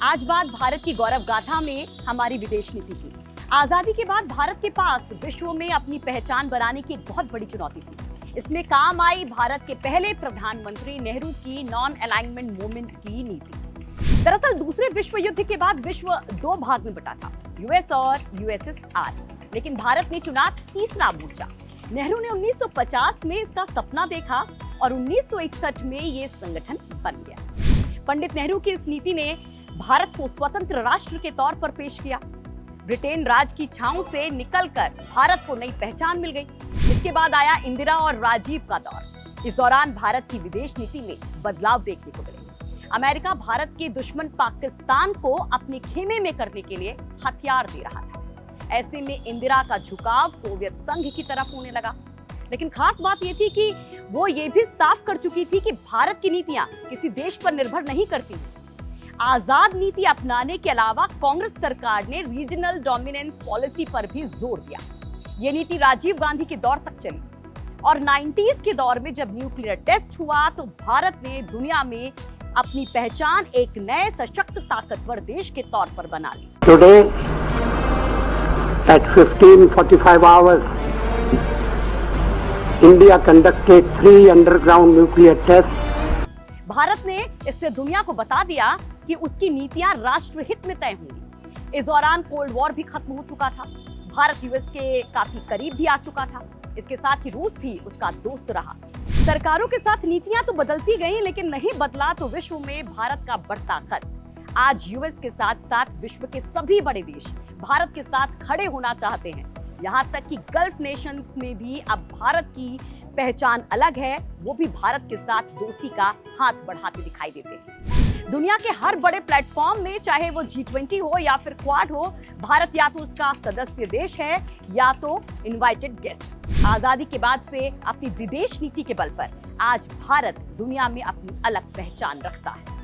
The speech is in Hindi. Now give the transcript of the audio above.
आज बात भारत की गौरव गाथा में हमारी विदेश नीति की। आजादी के बाद भारत के पास विश्व में अपनी पहचान बनाने की एक बहुत बड़ी चुनौती थी। इसमें काम आई भारत के पहले प्रधानमंत्री नेहरू की नॉन अलाइनमेंट मूवमेंट की नीति। दरअसल दूसरे विश्व युद्ध के बाद विश्व दो भाग में बटा था, यूएस और यूएसएसआर। लेकिन भारत ने चुना तीसरा मोर्चा। नेहरू ने 1950 में इसका सपना देखा और 1961 में ये संगठन बन गया। पंडित नेहरू की इस नीति ने भारत को स्वतंत्र राष्ट्र के तौर पर पेश किया। ब्रिटेन राज की छांव से निकलकर भारत को नई पहचान मिल गई। इसके बाद आया इंदिरा और राजीव का दौर। इस दौरान भारत की विदेश नीति में बदलाव देखने को मिले। अमेरिका भारत के दुश्मन पाकिस्तान को अपने खेमे में करने के लिए हथियार दे रहा था। ऐसे में इंदिरा का झुकाव सोवियत संघ की तरफ होने लगा। लेकिन खास बात यह थी कि वो ये भी साफ कर चुकी थी कि भारत की नीतियां किसी देश पर निर्भर नहीं करती। आजाद नीति अपनाने के अलावा कांग्रेस सरकार ने रीजनल डोमिनेंस पॉलिसी पर भी जोर दिया। ये नीति राजीव गांधी के दौर तक चली और 90s के दौर में जब न्यूक्लियर टेस्ट हुआ तो भारत ने दुनिया में अपनी पहचान एक नए सशक्त ताकतवर देश के तौर पर बना ली। Today at 15:45 hours, India conducted 3 underground nuclear tests. Bharat ने इससे दुनिया को बता दिया कि उसकी नीतियां राष्ट्रहित में तय होंगी। इस दौरान कोल्ड वॉर भी खत्म हो चुका था। भारत यूएस के काफी करीब भी आ चुका था। इसके साथ ही रूस भी उसका दोस्त रहा। सरकारों के साथ नीतियां तो बदलती गई, लेकिन नहीं बदला तो विश्व में भारत का बढ़ता कद। आज यूएस के साथ साथ विश्व के सभी बड़े देश भारत के साथ खड़े होना चाहते हैं। यहाँ तक कि गल्फ नेशंस में भी अब भारत की पहचान अलग है। वो भी भारत के साथ दोस्ती का हाथ बढ़ाते दिखाई देते हैं। दुनिया के हर बड़े प्लेटफॉर्म में, चाहे वो G20 हो या फिर क्वाड हो, भारत या तो उसका सदस्य देश है या तो इनवाइटेड गेस्ट। आजादी के बाद से अपनी विदेश नीति के बल पर आज भारत दुनिया में अपनी अलग पहचान रखता है।